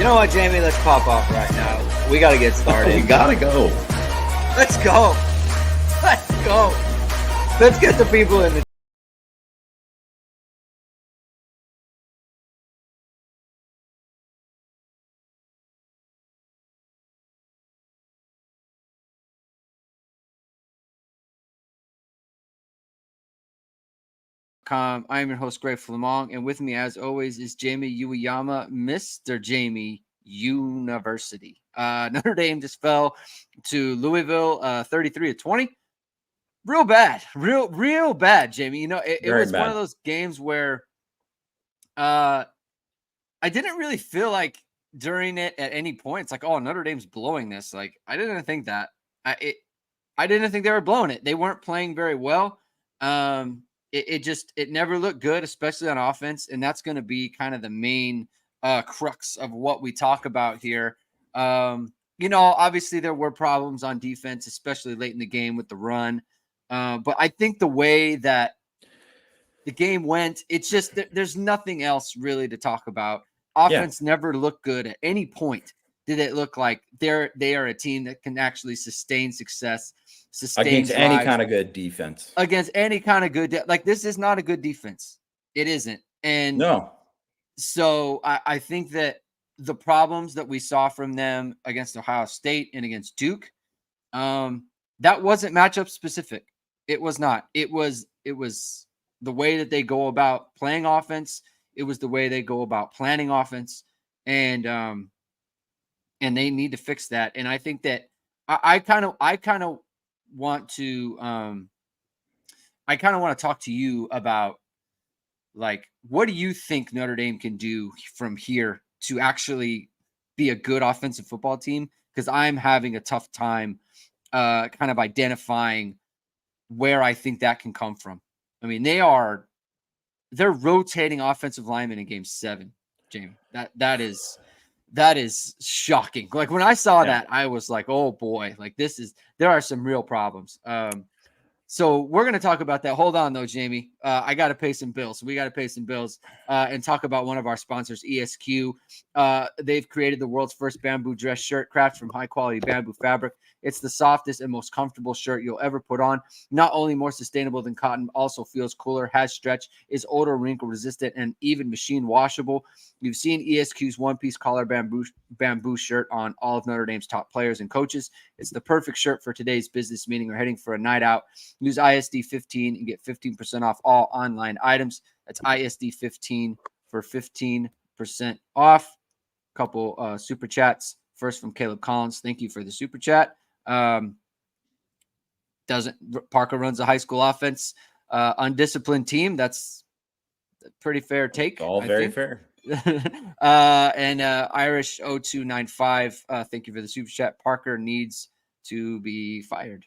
You know what, Jamie? Let's pop off right now. We got to get started. We gotta go. Let's go. Let's go. Let's get the people in the I'm your host, Greg Flamong, and with me, as always, is Jamie Ueyama, Mr. Jamie University. Notre Dame just fell to Louisville 33-20. Real bad. Real bad, Jamie. You know, it was bad. One of those games where I didn't really feel like during it at any point, it's like, oh, Notre Dame's blowing this. Like, I didn't think that. I didn't think they were blowing it. They weren't playing very well. It never looked good, especially on offense. And that's going to be kind of the main crux of what we talk about here. You know, obviously there were problems on defense, especially late in the game with the run. But I think the way that the game went, it's just there's nothing else really to talk about. Offense never looked good at any point. Did it look like they are a team that can actually sustain success, against any kind of good defense? Against any kind of good, like this is not a good defense. It isn't. And no. So I think that the problems that we saw from them against Ohio State and against Duke, that wasn't matchup specific. It was not. It was the way that they go about playing offense. It was the way they go about planning offense. And they need to fix that. And I think that I kind of want to talk to you about, like, what do you think Notre Dame can do from here to actually be a good offensive football team? Because I'm having a tough time kind of identifying where I think that can come from. I mean, they're rotating offensive linemen in game 7, Jamie. That is shocking. Like, when I saw that, I was like, oh boy, like there are some real problems. So we're going to talk about that. Hold on though, Jamie. I got to pay some bills. We got to pay some bills and talk about one of our sponsors, ESQ. They've created the world's first bamboo dress shirt crafted from high quality bamboo fabric. It's the softest and most comfortable shirt you'll ever put on. Not only more sustainable than cotton, also feels cooler, has stretch, is odor, wrinkle resistant, and even machine washable. You've seen ESQ's one-piece collar bamboo shirt on all of Notre Dame's top players and coaches. It's the perfect shirt for today's business meeting or heading for a night out. Use ISD 15 and get 15% off all online items. That's ISD 15 for 15% off. Couple super chats. First from Caleb Collins. Thank you for the super chat. Parker runs a high school offense, undisciplined team. That's a pretty fair take. All very fair. And Irish 0295, thank you for the super chat. Parker needs to be fired.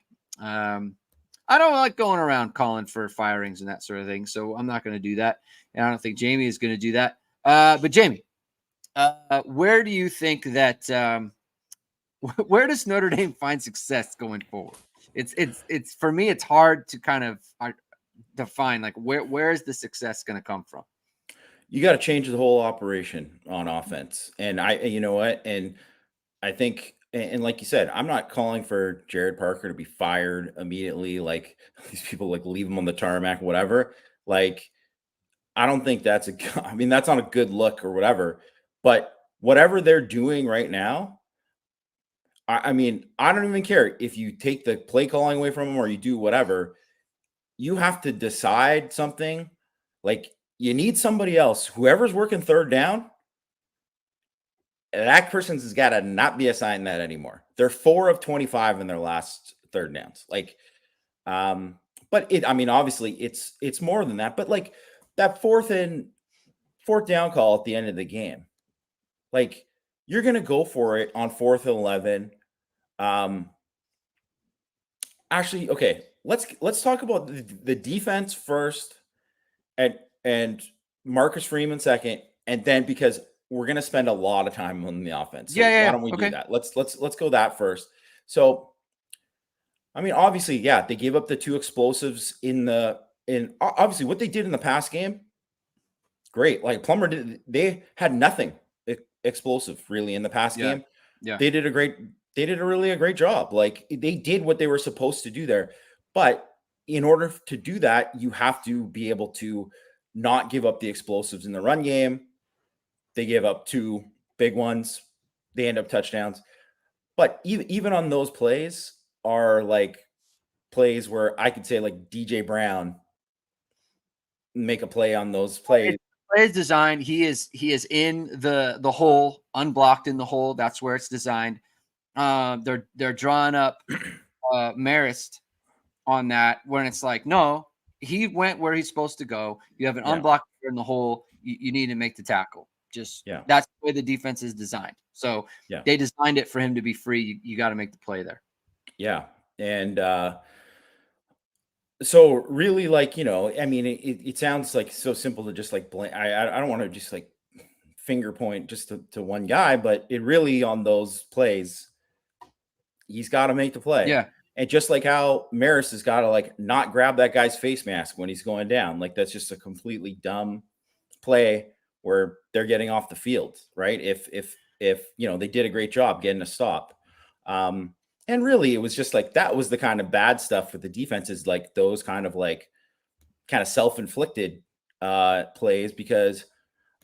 I don't like going around calling for firings and that sort of thing, so I'm not going to do that, and I don't think Jamie is going to do that. But Jamie, where do you think that where does Notre Dame find success going forward? It's for me, it's hard to kind of define, like, where is the success going to come from? You got to change the whole operation on offense. And you know what? And I think, and like you said, I'm not calling for Jared Parker to be fired immediately. Like, these people, like, leave him on the tarmac, whatever. Like, I don't think that's that's not a good look or whatever. But whatever they're doing right now, I don't even care if you take the play calling away from them or you do whatever. You have to decide something. Like, you need somebody else. Whoever's working third down, that person's has got to not be assigned that anymore. They're 4 of 25 in their last third downs. Like, but obviously it's more than that. But, like, that fourth down call at the end of the game, like, you're going to go for it on 4th and 11. Actually, okay, let's talk about the defense first, and Marcus Freeman second, and then, because we're going to spend a lot of time on the offense. So why don't we do that? Let's go that first. So, obviously, they gave up the 2 explosives in obviously what they did in the pass game. Great. Like, Plummer they had nothing explosive really in the pass Yeah. game. Yeah. They did a great job. Like they did what they were supposed to do there. But in order to do that, you have to be able to not give up the explosives in the run game. They gave up 2 big ones. They end up touchdowns. But even on those plays are like plays where I could say like DJ Brown make a play on those plays. It's play is designed. He is in the hole, unblocked in the hole. That's where it's designed. They're drawing up Marist on that when it's like, no, he went where he's supposed to go. You have an Yeah. unblocked in the hole. You need to make the tackle. Just Yeah. that's the way the defense is designed. So Yeah. they designed it for him to be free. You got to make the play there. Yeah. And so really like, I mean, it sounds like so simple to just like blame. I don't want to just like finger point just to one guy, but it really on those plays, he's got to make the play. Yeah. And just like how Maris has got to like not grab that guy's face mask when he's going down. Like that's just a completely dumb play where they're getting off the field, right? If they did a great job getting a stop. And really it was just like that was the kind of bad stuff with the defense is like those kind of self-inflicted plays, because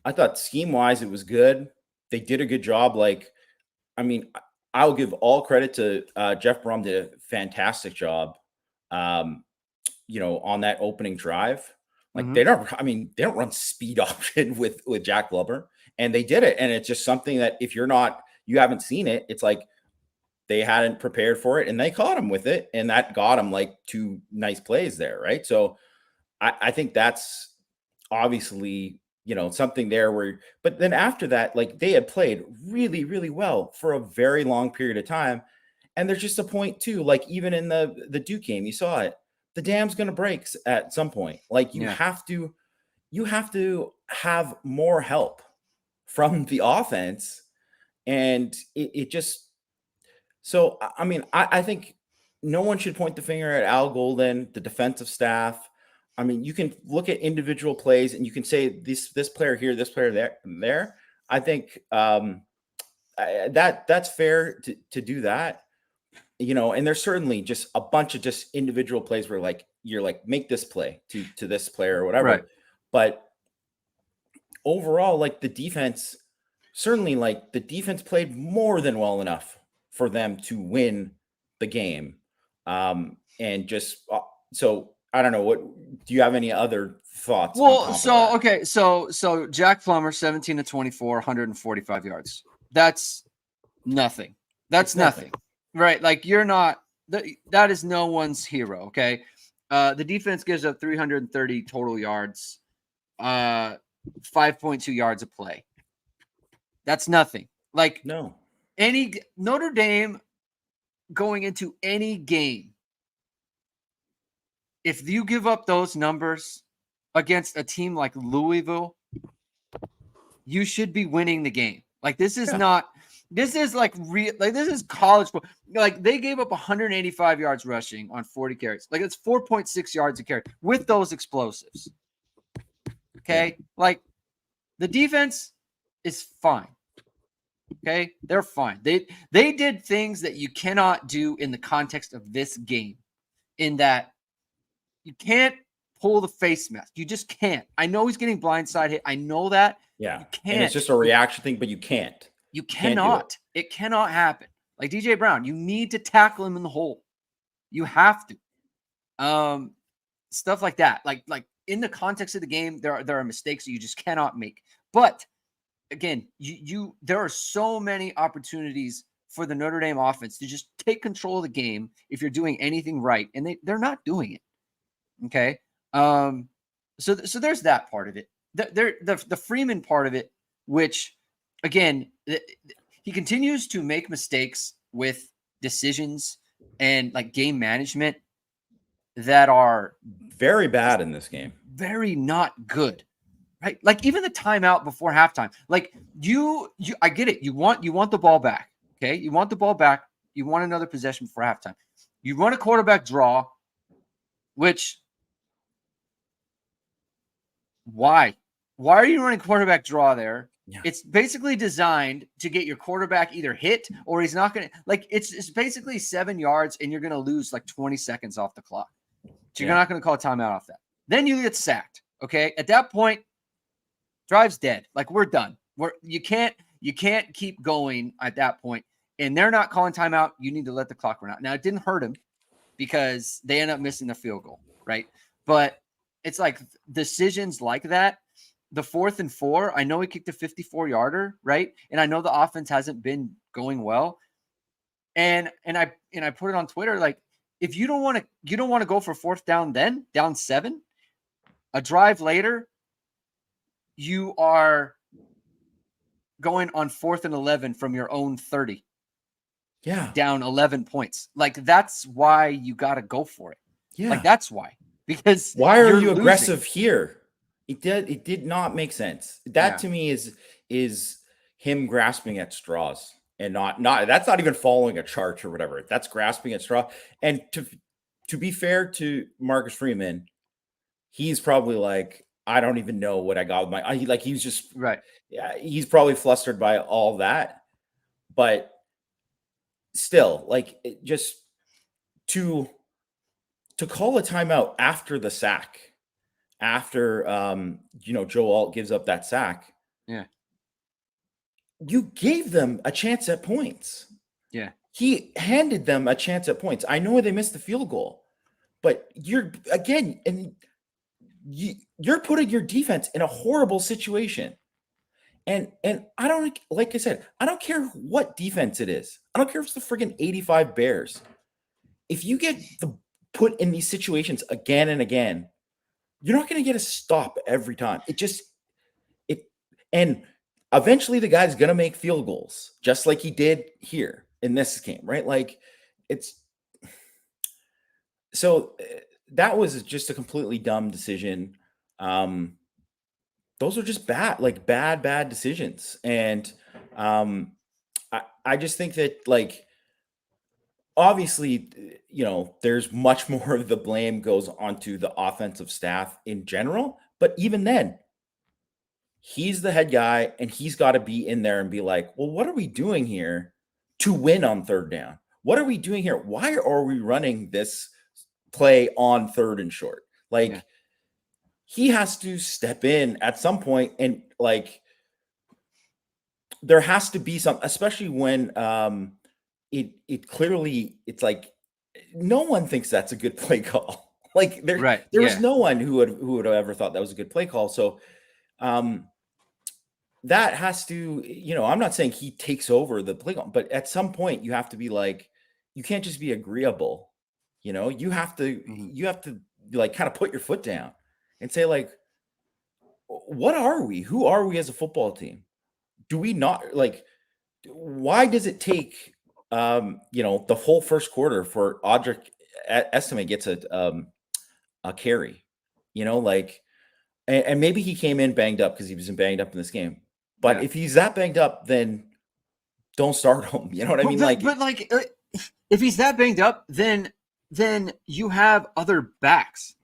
I thought scheme-wise it was good. They did a good job. Like, I mean, I'll give all credit to Jeff Brom did a fantastic job, on that opening drive. Like they don't run speed option with Jack Blubber, and they did it. And it's just something that if you haven't seen it, it's like they hadn't prepared for it and they caught him with it. And that got him like 2 nice plays there. Right. So I think that's obviously, something there but then after that, like they had played really, really well for a very long period of time. And there's just a point too, like even in the Duke game, you saw it, the dam's going to break at some point. Like you have to have more help from the offense. And it just, so, I mean, I think no one should point the finger at Al Golden, the defensive staff. I mean, you can look at individual plays and you can say this player here, this player there. I think that's fair to do that, and there's certainly just a bunch of just individual plays where like you're like make this play to this player or whatever. Right. But overall, like the defense played more than well enough for them to win the game. And just so I don't know, what do you have any other thoughts? Well, so Jack Plummer, 17 to 24, 145 yards. That's nothing. That's nothing. Right? Like you're not that is no one's hero, okay? The defense gives up 330 total yards, 5.2 yards a play. That's nothing. Like no. Any Notre Dame going into any game, if you give up those numbers against a team like Louisville, you should be winning the game. Like this is not, this is like real, like this is college football. Like they gave up 185 yards rushing on 40 carries. Like it's 4.6 yards a carry with those explosives. Okay. Yeah. Like the defense is fine. Okay. They're fine. They did things that you cannot do in the context of this game, in that you can't pull the face mask. You just can't. I know he's getting blindside hit. I know that. Yeah. You can't. And it's just a reaction thing, but you can't. You cannot. It cannot happen. Like DJ Brown, you need to tackle him in the hole. You have to. Stuff like that. Like in the context of the game, there are mistakes that you just cannot make. But again, there are so many opportunities for the Notre Dame offense to just take control of the game if you're doing anything right, and they're not doing it. Okay. So there's that part of it. The Freeman part of it, which again, he continues to make mistakes with decisions and like game management that are very bad in this game. Very not good. Right? Like even the timeout before halftime. Like I get it. You want the ball back. Okay? You want the ball back. You want another possession before halftime. You run a quarterback draw, which why are you running quarterback draw there Yeah. It's basically designed to get your quarterback either hit or he's not going to, like, it's basically 7 yards and you're going to lose like 20 seconds off the clock. So you're not going to call a timeout off that. Then you get sacked. Okay. At that point, drive's dead. Like, we're done. You can't keep going at that point. And they're not calling timeout. You need to let the clock run out. Now, it didn't hurt him because they end up missing the field goal, right? But it's like decisions like that. The 4th and 4, I know he kicked a 54-yarder, right? And I know the offense hasn't been going well. And I put it on Twitter, like, if you don't want to go for 4th down, then down 7, a drive later, you are going on 4th and 11 from your own 30. Yeah. Down 11 points. Like, that's why you got to go for it. Yeah. Like, that's why. Because why are you losing. aggressive here? It did not make sense. That to me is him grasping at straws and not that's not even following a chart or whatever. That's grasping at straw. And to be fair to Marcus Freeman, he's probably like, I don't even know what I got with my he's just right. Yeah, he's probably flustered by all that. But still, like, just to call a timeout after the sack. After Joe Alt gives up that sack, you gave them a chance at points. Yeah, he handed them a chance at points. I know they missed the field goal, but you're putting your defense in a horrible situation. And I don't, like I said, I don't care what defense it is. I don't care if it's the friggin' 85 Bears. If you get put in these situations again and again, you're not going to get a stop every time. And eventually the guy's going to make field goals, just like he did here in this game, right? Like, so that was just a completely dumb decision. Those are just bad decisions. And I just think that, like, obviously, there's much more of the blame goes onto the offensive staff in general. But even then, he's the head guy and he's got to be in there and be like, well, what are we doing here to win on 3rd down? What are we doing here? Why are we running this play on 3rd and short? Like, he has to step in at some point, and, like, there has to be some, especially when it clearly, it's like no one thinks that's a good play call. Like, there was no one who would have ever thought that was a good play call. So that has to, I'm not saying he takes over the play call, but at some point you have to be like, you can't just be agreeable. You have to like kind of put your foot down and say, like, what are we? Who are we as a football team? Do we not, like, why does it take the whole first quarter for Audric Estime gets a carry, like, and maybe he came in banged up because he was banged up in this game. But if he's that banged up, then don't start him. You know what I mean? If he's that banged up, then you have other backs.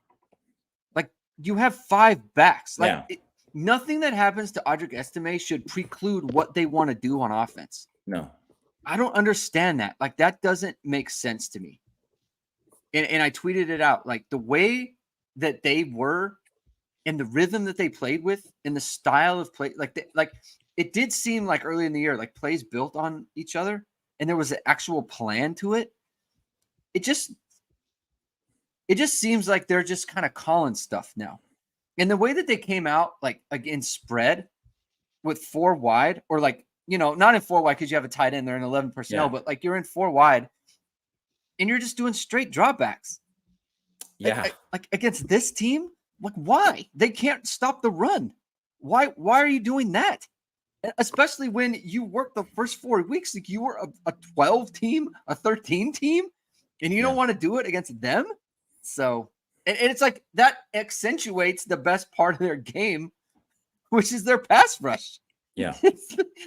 Like, you have 5 backs. Like, nothing that happens to Audric Estime should preclude what they want to do on offense. No. I don't understand that. Like, that doesn't make sense to me. And I tweeted it out. Like, the way that they were and the rhythm that they played with and the style of play, like it did seem like early in the year, like, plays built on each other and there was an actual plan to it. It just seems like they're just kind of calling stuff now. And the way that they came out, like, again, spread with 4 wide, or, like, not in 4 wide because you have a tight end, they're in 11 personnel, but, like, you're in 4 wide and you're just doing straight dropbacks. Yeah. Like against this team, like, why? They can't stop the run. Why are you doing that? Especially when you worked the first 4 weeks, like, you were a 12 team, a 13 team, and you don't want to do it against them. So, and it's like that accentuates the best part of their game, which is their pass rush. Yeah.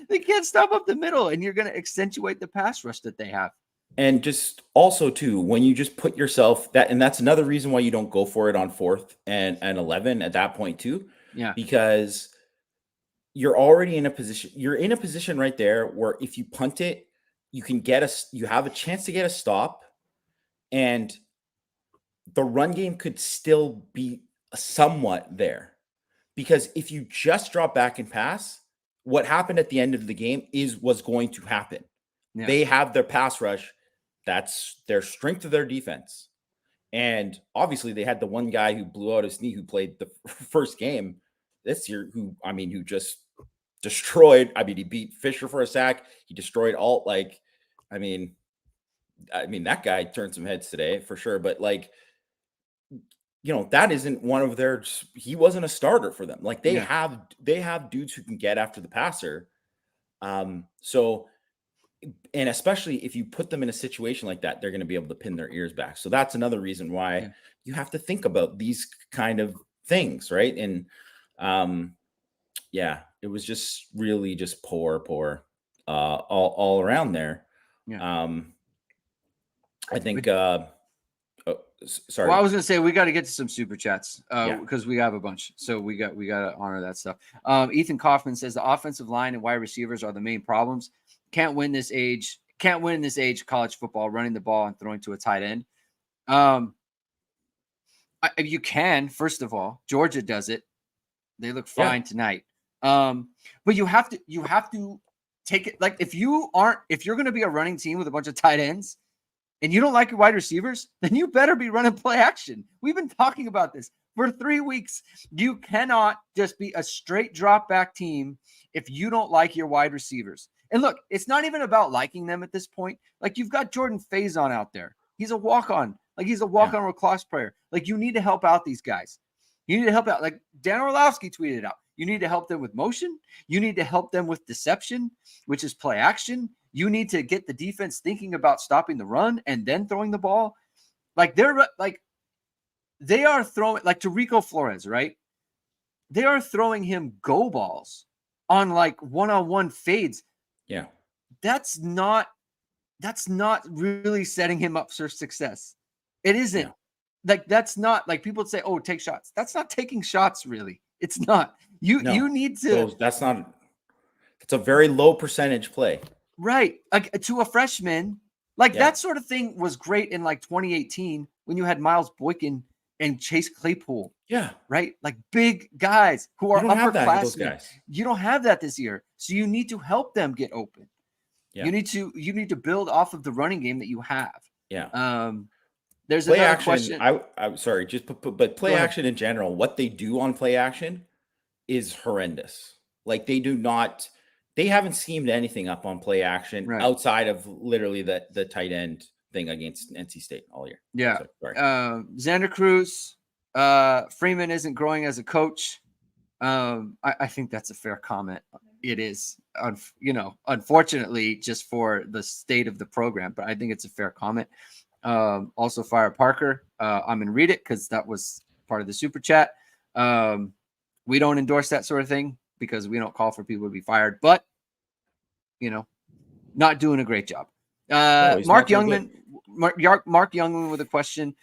They can't stop up the middle, and you're going to accentuate the pass rush that they have. And just also, too, when you just put yourself that, and that's another reason why you don't go for it on 4th and 11 at that point, too. Yeah. Because you're already in a position. You're in a position right there where if you punt it, you have a chance to get a stop, and the run game could still be somewhat there. Because if you just drop back and pass, what happened at the end of the game was going to happen. Yeah. They have their pass rush. That's their strength of their defense. And obviously they had the one guy who blew out his knee who played the first game this year, who just destroyed. I mean, he beat Fisher for a sack. He destroyed Alt. Like, I mean, that guy turned some heads today for sure. But like, that isn't one of their. He wasn't a starter for them. Like they have dudes who can get after the passer. So, and especially if you put them in a situation like that, they're going to be able to pin their ears back. So that's another reason why you have to think about these kind of things, right? And it was just really just poor, all around there. I think. Sorry. Well, I was gonna say we got to get to some super chats because we have a bunch, so we got to honor that stuff. Ethan Kaufman says the offensive line and wide receivers are the main problems. Can't win in this age college football running the ball and throwing to a tight end. You can, first of all, Georgia does it. They look fine tonight. But you have to take it. Like if you're going to be a running team with a bunch of tight ends and you don't like your wide receivers, then you better be running play action. We've been talking about this for 3 weeks. You cannot just be a straight drop back team if you don't like your wide receivers. And look, it's not even about liking them at this point. Like you've got Jordan Faison out there. He's a walk-on. Like he's a walk-on lacrosse player. Like you need to help out these guys. You need to help out. Like Dan Orlovsky tweeted out. You need to help them with motion. You need to help them with deception, which is play action. You need to get the defense thinking about stopping the run and then throwing the ball. Like they are throwing like to Rico Flores, right? They are throwing him go balls on like one-on-one fades. Yeah. That's not really setting him up for success. It isn't. Yeah. Like that's not like people say, "Oh, take shots." That's not taking shots, really. It's not. You need to. That's not. It's a very low percentage play, right? Like to a freshman, like that sort of thing was great in like 2018 when you had Miles Boykin and Chase Claypool. Yeah, right. Like big guys who are upperclassmen. You don't have that this year, so you need to help them get open. Yeah. You need to build off of the running game that you have. Yeah. There's play another action. question. I'm sorry, but play action in general, what they do on play action is horrendous. Like they haven't schemed anything up on play action outside of literally the tight end thing against NC State all year. Yeah. Xander Cruz, Freeman isn't growing as a coach. I think that's a fair comment. It is, unfortunately, just for the state of the program, but I think it's a fair comment. Also Fire Parker. I'm going to read it because that was part of the super chat. We don't endorse that sort of thing because we don't call for people to be fired, but not doing a great job. Mark Youngman with a question.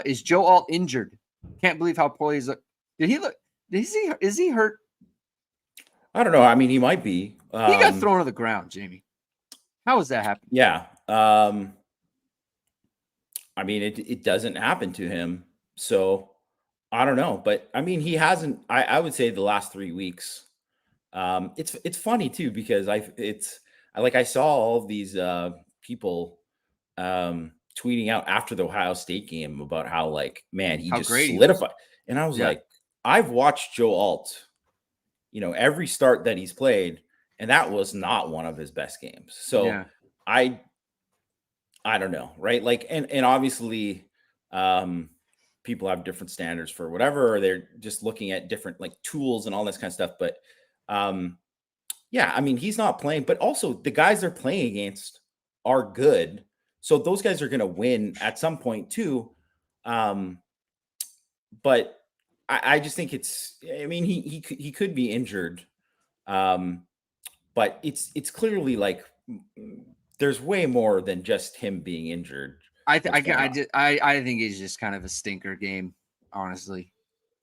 Is Joe Alt injured? Can't believe how poorly he's look. Is he hurt? I don't know. I mean, he might be. He got thrown to the ground, Jamie. How does that happen? Yeah. I mean, it doesn't happen to him. So I don't know. But I mean, he hasn't, I would say the last 3 weeks. It's funny too, because I saw all of these people tweeting out after the Ohio State game about how like, man, he just solidified. And I was like, I've watched Joe Alt, every start that he's played, and that was not one of his best games. So I don't know, right? Like, and obviously, people have different standards for whatever, or they're just looking at different like tools and all this kind of stuff. But I mean, he's not playing, but also the guys they're playing against are good. So those guys are going to win at some point too. But I just think I mean, he could be injured. But it's clearly like there's way more than just him being injured. I think he's just kind of a stinker game, honestly.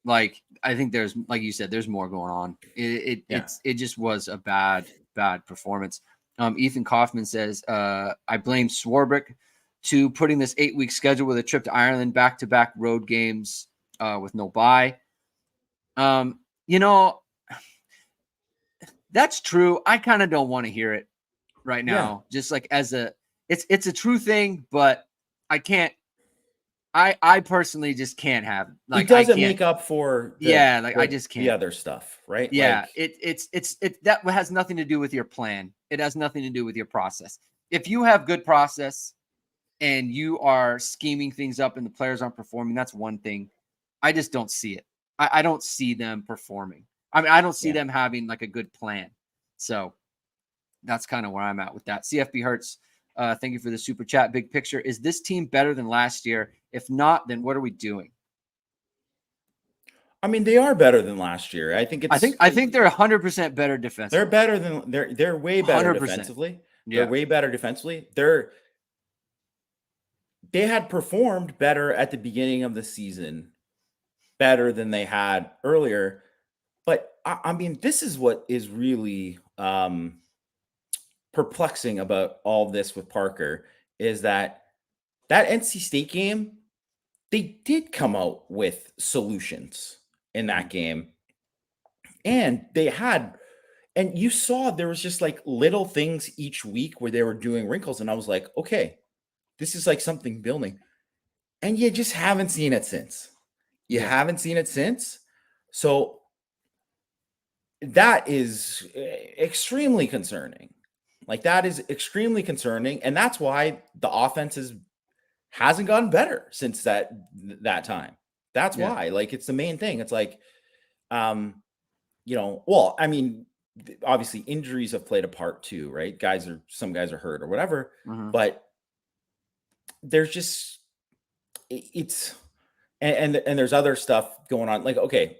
Like, I think there's, like you said, there's more going on. It just was a bad performance. Ethan Kaufman says, I blame Swarbrick to putting this 8-week schedule with a trip to Ireland, back-to-back road games with no bye. You know, that's true. I kind of don't want to hear it right now. Just like as a, it's a true thing, but I can't. I personally just can't have it. Like, it doesn't I can't make up for I just the can't. other stuff, right? Yeah, Like, it's that has nothing to do with your plan. It has nothing to do with your process. If you have good process and you are scheming things up and the players aren't performing, that's one thing. I just don't see it. I don't see them performing. I mean, I don't see them having like a good plan. So that's kind of where I'm at with that. CFB Hertz, thank you for the super chat. Big picture. Is this team better than last year? If not, then what are we doing? I mean, they are better than last year. I think they're 100% better defensively. They're better than they're way better 100%. Defensively. They're way better defensively. They had performed better at the beginning of the season, better than they had earlier. But I mean, this is what is really perplexing about all this with Parker is that NC State game, they did come out with solutions in that game. And they had, and you saw there was just like little things each week where they were doing wrinkles. And I was like, okay, this is like something building. And you just haven't seen it since. You haven't seen it since. So that is extremely concerning. Like, that is extremely concerning. And that's why the offense hasn't gotten better since that time. That's why. Like, it's the main thing. It's like, well, I mean, obviously injuries have played a part too, right? Some guys are hurt or whatever, but there's just, and there's other stuff going on. Like, okay,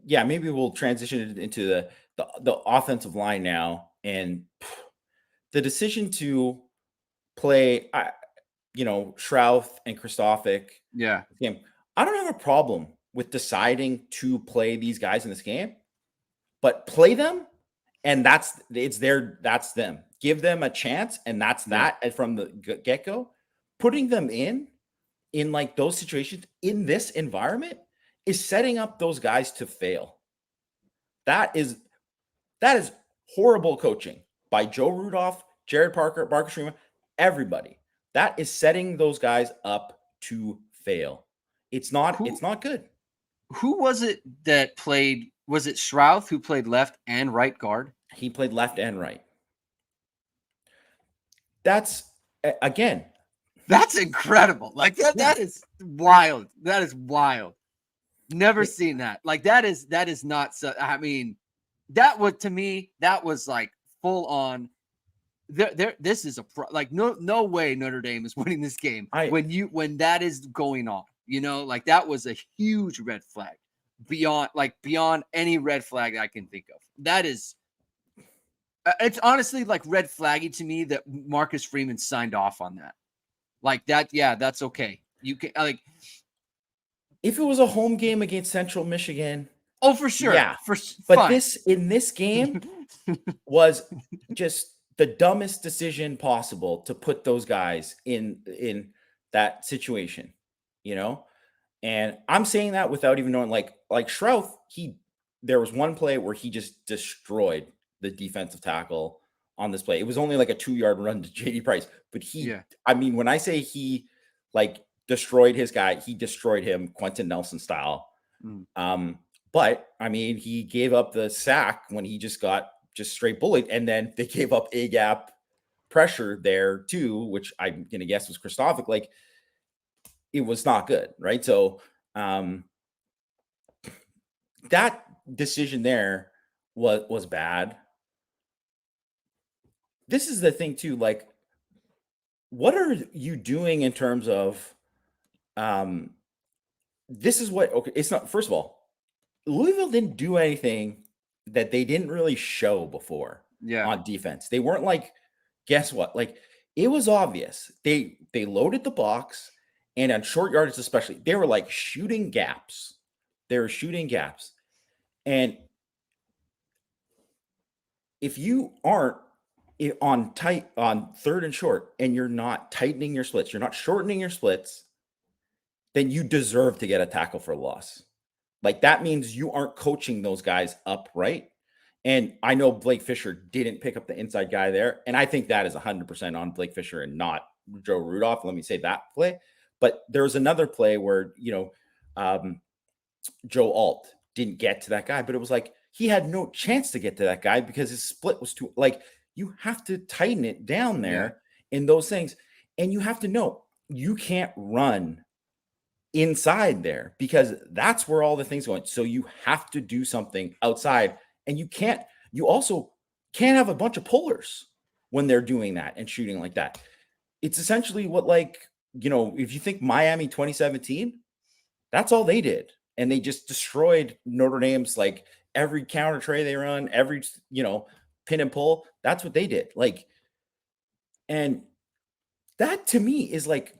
maybe we'll transition it into the offensive line now, and the decision to play, Shrouth and Christophic. Game. I don't have a problem with deciding to play these guys in this game, but play them, and that's them. Give them a chance, and that's that. And from the get-go, putting them in like those situations in this environment is setting up those guys to fail. That is horrible coaching by Joe Rudolph, Jared Parker, Marcus Freeman, everybody. That is setting those guys up to fail. It's not good. Who was it that played? Was it Shrouth who played left and right guard? He played left and right. That's, again, that's incredible. Like, that is wild. That is wild. Never seen that. Like, that is not so. I mean, that was, to me, that was like full on. This is like no way Notre Dame is winning this game when that is going on. Like, that was a huge red flag, beyond any red flag I can think of. That is, it's honestly like red flaggy to me that Marcus Freeman signed off on that. Like that, that's okay. You can, like, if it was a home game against Central Michigan, oh, for sure, but fine. this game was just the dumbest decision possible to put those guys in that situation, and I'm saying that without even knowing, like Shrouth, there was one play where he just destroyed the defensive tackle on this play. It was only like a 2-yard run to JD Price, but I mean, when I say he like destroyed his guy, he destroyed him Quentin Nelson style. But I mean, he gave up the sack when he just got straight bullied, and then they gave up a gap pressure there too, which I'm gonna guess was Christophic. Like, it was not good, right? So that decision there was bad. This is the thing too, like, what are you doing in terms of this is what, okay, it's not, first of all, Louisville didn't do anything that they didn't really show before on defense. They weren't like, guess what? Like, it was obvious. They loaded the box, and on short yardage especially, they were like shooting gaps They're shooting gaps. And if you aren't on third and short and you're not tightening your splits, you're not shortening your splits, then you deserve to get a tackle for loss. Like that means you aren't coaching those guys up right. And I know Blake Fisher didn't pick up the inside guy there. And I think that is 100% on Blake Fisher and not Joe Rudolph. Let me say that play. But there was another play where, Joe Alt didn't get to that guy, but it was like he had no chance to get to that guy because his split was too, like, you have to tighten it down there in those things. And you have to know you can't run inside there because that's where all the things going. So you have to do something outside, and you also can't have a bunch of pullers when they're doing that and shooting like that. It's essentially what, if you think Miami 2017, that's all they did. And they just destroyed Notre Dame's, like, every counter tray they run, every, pin and pull. That's what they did. Like, and that to me is like,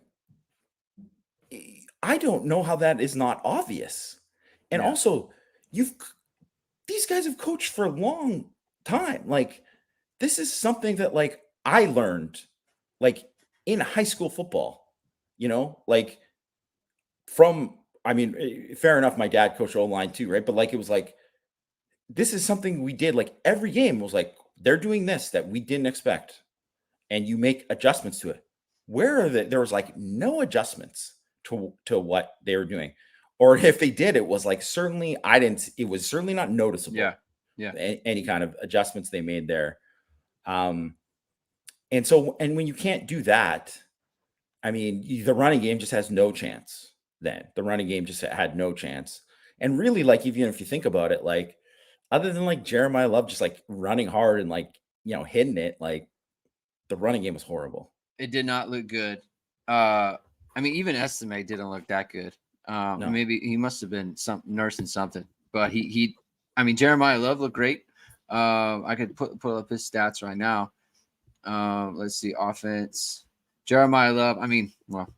I don't know how that is not obvious. And also, these guys have coached for a long time. Like, this is something that, like, I learned, like, in high school football, fair enough, my dad coached O-line too, right? But, like, it was like, this is something we did, like, every game was like, they're doing this that we didn't expect, and you make adjustments to it. There was, like, no adjustments to what they were doing. Or if they did, it was like, it was certainly not noticeable. Yeah. Any kind of adjustments they made there. And when you can't do that, the running game just has no chance then. The running game just had no chance. And really, like, even if you think about it, like, other than, like, Jeremiah Love just, like, running hard and, like, hitting it, like, the running game was horrible. It did not look good. Even Estime didn't look that good. No. Maybe he must have been nursing something, but Jeremiah Love looked great. I could pull up his stats right now. Let's see, offense. Jeremiah Love,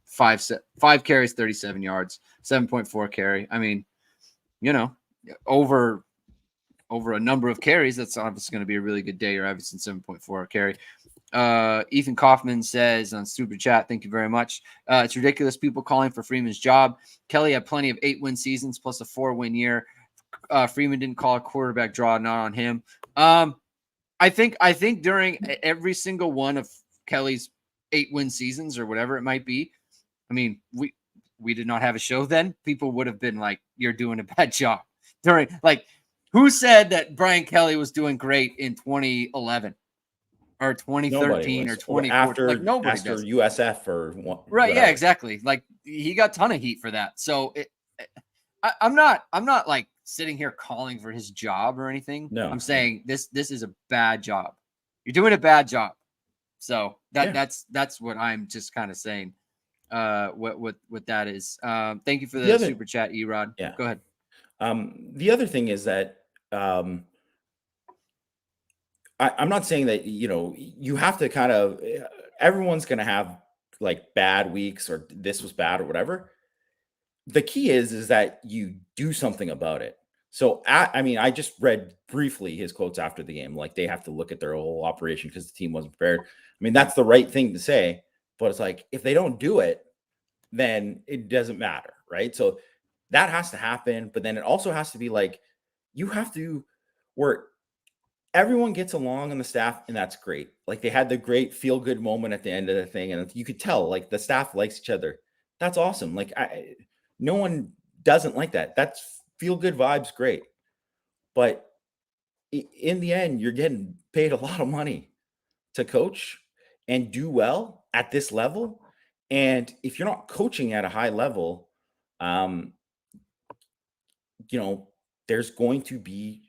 5 carries, 37 yards, 7.4 carry. Over a number of carries, that's obviously going to be a really good day. You're averaging 7.4 carry. Ethan Kaufman says on Super Chat, thank you very much. It's ridiculous people calling for Freeman's job. Kelly had plenty of 8-win seasons plus a 4-win year. Freeman didn't call a quarterback draw, not on him. I think during every single one of Kelly's 8-win seasons or whatever it might be, we did not have a show then. People would have been like, you're doing a bad job. Who said that Brian Kelly was doing great in 2011 or 2013 or 2014? After nobody does. USF or what? Right. Whatever. Yeah, exactly. Like, he got a ton of heat for that. So I'm not like sitting here calling for his job or anything. No, I'm saying this is a bad job. You're doing a bad job. So that's what I'm just kind of saying. What that is. Thank you for the super chat, Erod. Yeah. Go ahead. The other thing is that I'm not saying that, you have to kind of, everyone's going to have, like, bad weeks or this was bad or whatever. The key is that you do something about it. So, I just read briefly his quotes after the game. Like, they have to look at their whole operation because the team wasn't prepared. That's the right thing to say, but it's like, if they don't do it, then it doesn't matter, right? So that has to happen. But then it also has to be like, you have to work. Everyone gets along on the staff, and that's great. Like, they had the great feel-good moment at the end of the thing, and you could tell, like, the staff likes each other. That's awesome. Like, no one doesn't like that. That's feel-good vibes, great. But in the end, you're getting paid a lot of money to coach and do well at this level. And if you're not coaching at a high level, there's going to be,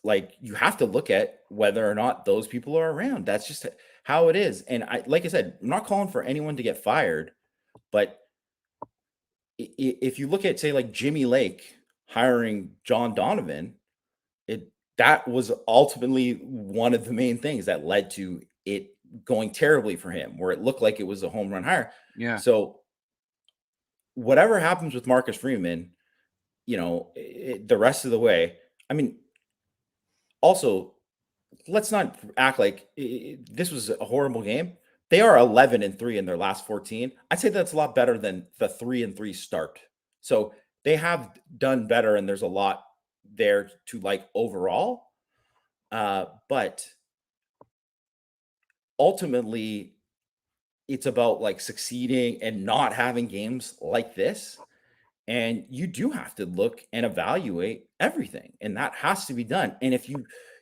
like, you have to look at whether or not those people are around. That's just how it is. And like I said, I'm not calling for anyone to get fired, but if you look at, say, like, Jimmy Lake hiring John Donovan, that was ultimately one of the main things that led to it going terribly for him, where it looked like it was a home run hire. Yeah. So whatever happens with Marcus Freeman, the rest of the way. I mean, also, let's not act like this was a horrible game. They are 11-3 in their last 14. I'd say that's a lot better than the 3-3 start. So they have done better, and there's a lot there to like overall. But ultimately, it's about like succeeding and not having games like this. And you do have to look and evaluate everything, and that has to be done. And if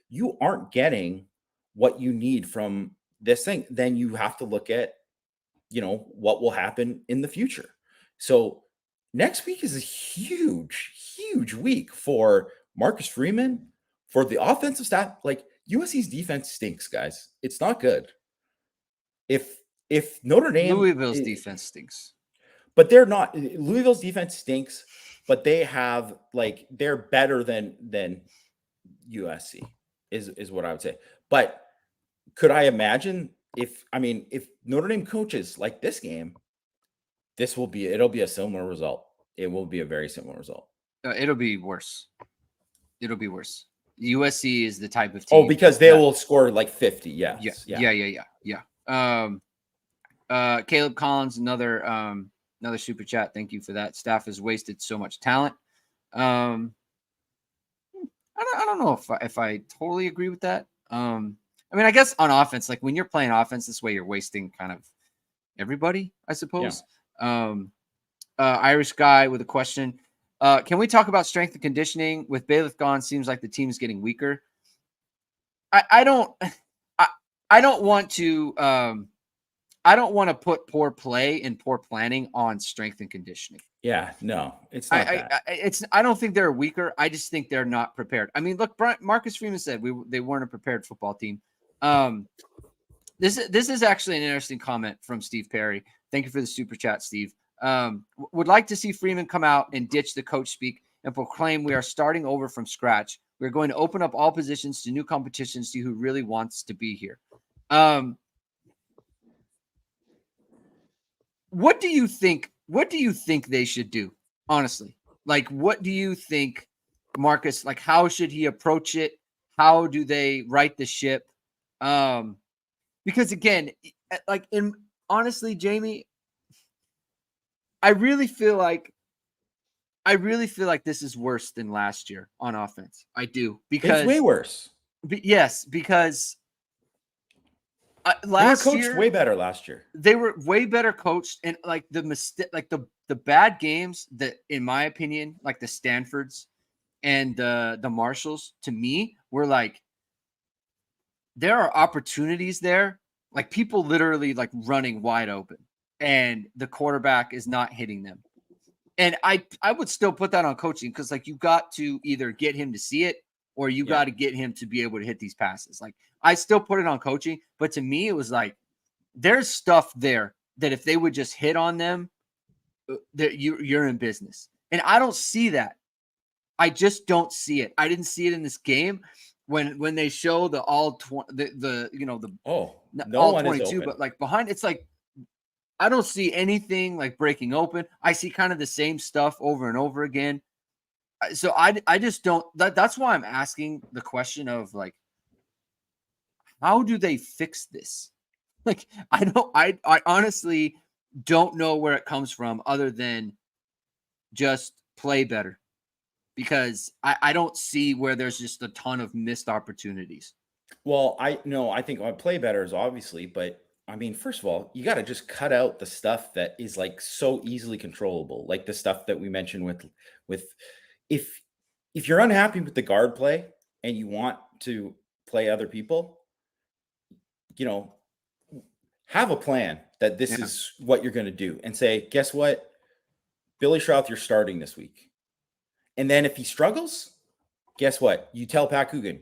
you aren't getting what you need from this thing, then you have to look at what will happen in the future. So next week is a huge week for Marcus Freeman, for the offensive staff. Like, USC's defense stinks, guys. It's not good. If Notre Dame, Louisville's defense stinks. but they're not. Louisville's defense stinks, but they're better than USC is what I would say. But could I imagine if Notre Dame coaches like this game, it'll be a similar result. It will be a very similar result. It'll be worse. It'll be worse. USC is the type of team. Oh, because they will score like 50. Yes. Yeah. Caleb Collins, another super chat. Thank you for that. Staff has wasted so much talent. I don't know if I totally agree with that. I guess on offense, like when you're playing offense this way, you're wasting kind of everybody, I suppose. Yeah. Irish guy with a question. Can we talk about strength and conditioning? With Bailiff gone, seems like the team is getting weaker. I don't want to put poor play and poor planning on strength and conditioning. Yeah, no, it's not I don't think they're weaker. I just think they're not prepared. I mean, look, Marcus Freeman said they weren't a prepared football team. This is actually an interesting comment from Steve Perry. Thank you for the super chat, Steve. Would like to see Freeman come out and ditch the coach speak and proclaim we are starting over from scratch. We're going to open up all positions to new competition, see who really wants to be here. What do you think? What do you think they should do? Honestly, like, what do you think, Marcus? Like, how should he approach it? How do they right the ship? Because again, honestly, Jamie, I really feel like this is worse than last year on offense. I do, because it's way worse. Yes, because last year they were coached way better last year. They were way better coached, and like the bad games that, in my opinion, like the Stanfords and the Marshalls, to me, were like, there are opportunities there, like people literally like running wide open, and the quarterback is not hitting them. And I would still put that on coaching, because like you got to either get him to see it, or you got to get him to be able to hit these passes. Like, I still put it on coaching, but to me, it was like, there's stuff there that if they would just hit on them, that you're in business. And I don't see that. I just don't see it. I didn't see it in this game when they show the all 20, all 22, but like behind, it's like, I don't see anything like breaking open. I see kind of the same stuff over and over again. So I just don't. That's why I'm asking the question of like, how do they fix this? Like, I honestly don't know where it comes from, other than just play better, because I don't see where there's just a ton of missed opportunities. Well, I think play better is obviously, but I mean, first of all, you got to just cut out the stuff that is like so easily controllable, like the stuff that we mentioned with if you're unhappy with the guard play and you want to play other people, have a plan that this is what you're going to do, and say, guess what, Billy Schrouth, you're starting this week. And then if he struggles, guess what? You tell Pat Coogan,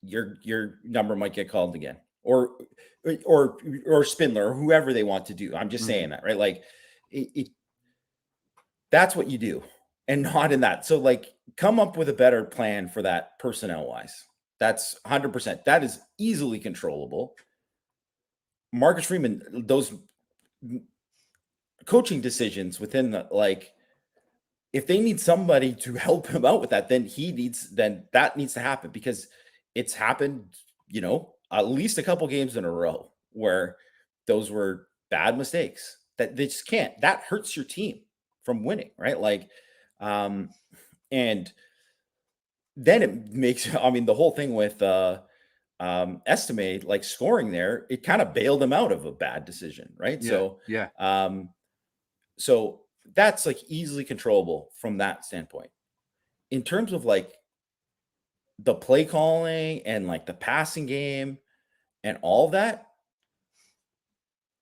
your number might get called again, or Spindler, or whoever they want to do. I'm just saying that, right? Like, that's what you do, and not in that. So like, come up with a better plan for that personnel wise. That's 100%. That is easily controllable. Marcus Freeman, those coaching decisions within the, like, if they need somebody to help him out with that, then that needs to happen, because it's happened, at least a couple games in a row where those were bad mistakes that they just can't. That hurts your team from winning, right? Like, and then it makes, I mean, the whole thing with estimate, like scoring there, it kind of bailed him out of a bad decision, right? Yeah. Yeah. So that's like easily controllable from that standpoint. In terms of like the play calling and like the passing game and all that,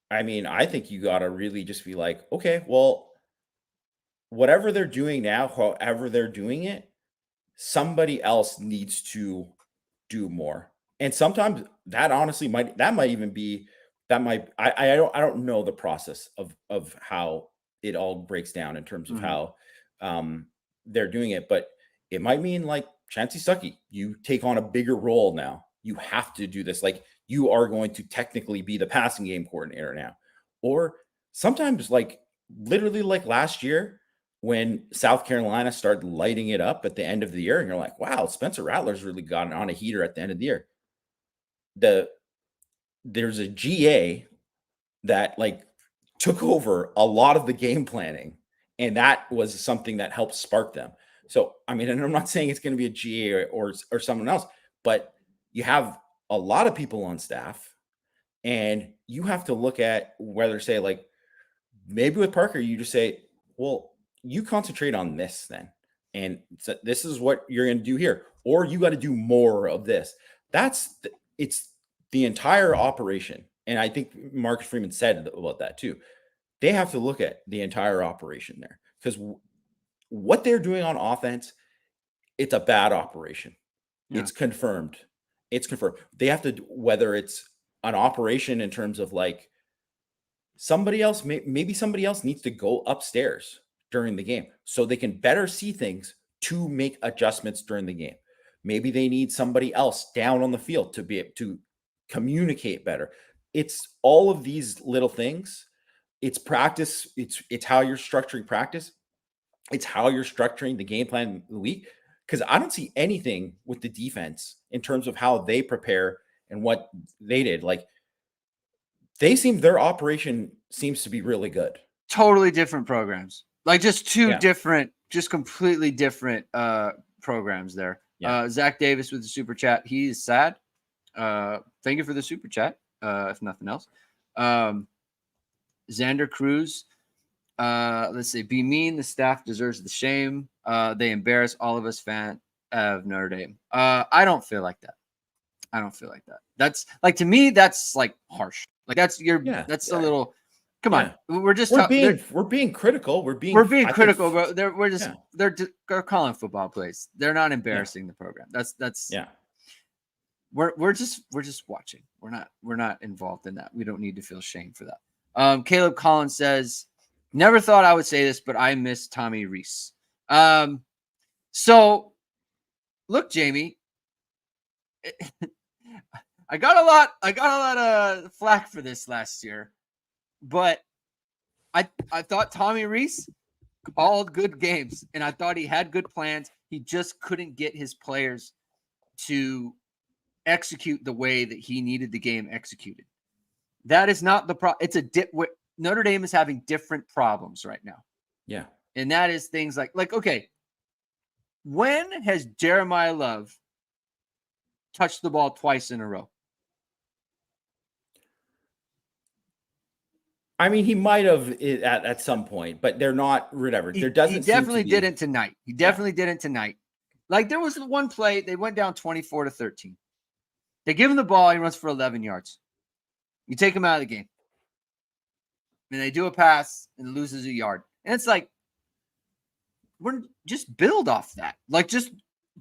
I mean, I think you got to really just be like, okay, well, whatever they're doing now, however they're doing it, somebody else needs to do more. And sometimes that honestly might even be that might I don't know the process of how it all breaks down in terms of Mhm. how they're doing it, but it might mean like Chancey Stuckey, you take on a bigger role now. You have to do this. Like you are going to technically be the passing game coordinator now. Or sometimes like literally like last year when South Carolina started lighting it up at the end of the year, and you're like, wow, Spencer Rattler's really gotten on a heater at the end of the year. There's a GA that like took over a lot of the game planning, and that was something that helped spark them. So, I mean, and I'm not saying it's going to be a GA or someone else, but you have a lot of people on staff, and you have to look at whether, say, like maybe with Parker, you just say, well, you concentrate on this then. And so this is what you're going to do here, or you got to do more of this. It's the entire operation. And I think Marcus Freeman said about that too. They have to look at the entire operation there, because what they're doing on offense, it's a bad operation. Yeah. It's confirmed. They have to, whether it's an operation in terms of like somebody else, maybe somebody else needs to go upstairs during the game so they can better see things to make adjustments during the game. Maybe they need somebody else down on the field to be able to communicate better. It's all of these little things. It's practice. It's how you're structuring practice. It's how you're structuring the game plan of the week. Because I don't see anything with the defense in terms of how they prepare and what they did. Like their operation seems to be really good. Totally different programs. Like just two Yeah. different, just completely different programs there. Yeah. Zach Davis with the super chat. He is sad. Thank you for the super chat. If nothing else. Xander Cruz. Let's see. Be mean. The staff deserves the shame. They embarrass all of us fans of Notre Dame. I don't feel like that. That's like, to me, that's like harsh. Like that's a little. Come on, we're being critical. We're being critical, but they're calling football plays. They're not embarrassing the program. That's We're just watching. We're not involved in that. We don't need to feel shame for that. Caleb Collins says, never thought I would say this, but I miss Tommy Rees. So look, Jamie, I got a lot of flack for this last year, but I thought Tommy Rees called good games, and I thought he had good plans. He just couldn't get his players to execute the way that he needed the game executed. That is not the problem. It's Notre Dame is having different problems right now. Yeah. And that is things like, okay, when has Jeremiah Love touched the ball twice in a row? I mean, he might have at some point, but they're not whatever. There doesn't. He definitely didn't tonight. He definitely didn't tonight. Like there was one play, they went down 24-13. They give him the ball, he runs for 11 yards. You take him out of the game. And they do a pass and loses a yard. And it's like, we're just build off that. Like just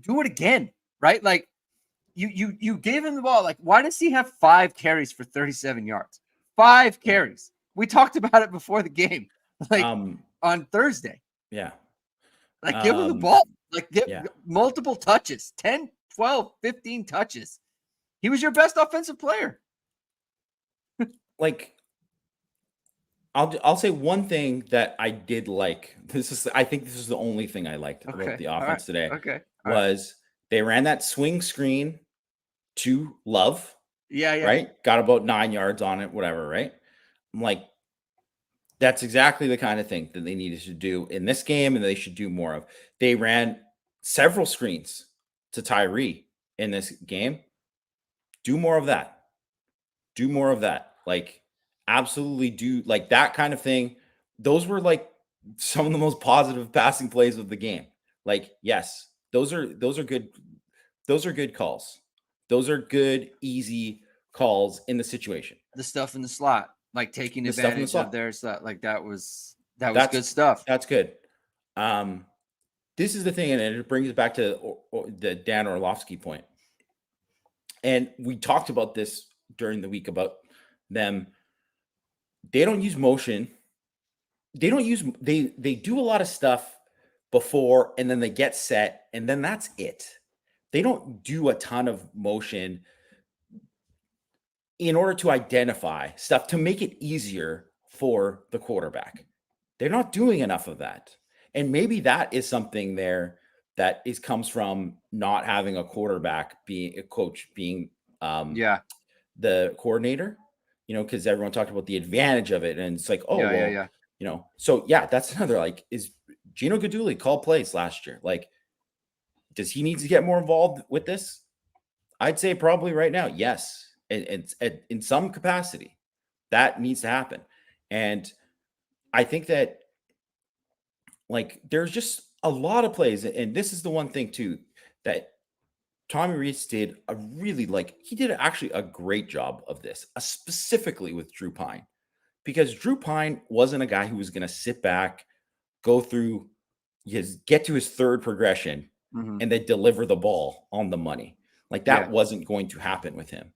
do it again, right? Like you gave him the ball. Like, why does he have 5 carries for 37 yards? 5 carries. We talked about it before the game, like on Thursday. Yeah. Like give him the ball. Like get multiple touches, 10, 12, 15 touches. He was your best offensive player. Like I'll say one thing that I did like. I think this is the only thing I liked about Okay. the All right. offense today Okay. All right. was they ran that swing screen to Love, Yeah. Yeah. right? Got about 9 yards on it, whatever, right? I'm like, that's exactly the kind of thing that they needed to do in this game, and they should do more of. They ran several screens to Tyree in this game. Do more of that. Do more of that. Like, absolutely do like that kind of thing. Those were like some of the most positive passing plays of the game. Like, yes, those are good. Those are good calls. Those are good, easy calls in the situation. The stuff in the slot, like taking The stuff in the advantage of slot. their slot, like that was That's good stuff. that's good. Um, this is the thing, and it brings it back to the Dan Orlovsky point. And we talked about this during the week about them. They don't use motion. They do a lot of stuff before, and then they get set, and then that's it. They don't do a ton of motion in order to identify stuff to make it easier for the quarterback. They're not doing enough of that. And maybe that is something there that comes from not having a quarterback being a coach, being Yeah. the coordinator, because everyone talked about the advantage of it. And it's like, oh, Yeah. Yeah. well, Yeah. so yeah, that's another, like, is Gino Gaduli called plays last year? Like, does he need to get more involved with this? I'd say probably right now, yes. And in some capacity, that needs to happen. And I think that, like, there's just a lot of plays, and this is the one thing too that Tommy Reese did he did actually a great job of this, specifically with Drew Pine, because Drew Pine wasn't a guy who was going to sit back, go through get to his third progression, Mm-hmm. and then deliver the ball on the money. Like, that Yeah. wasn't going to happen with him.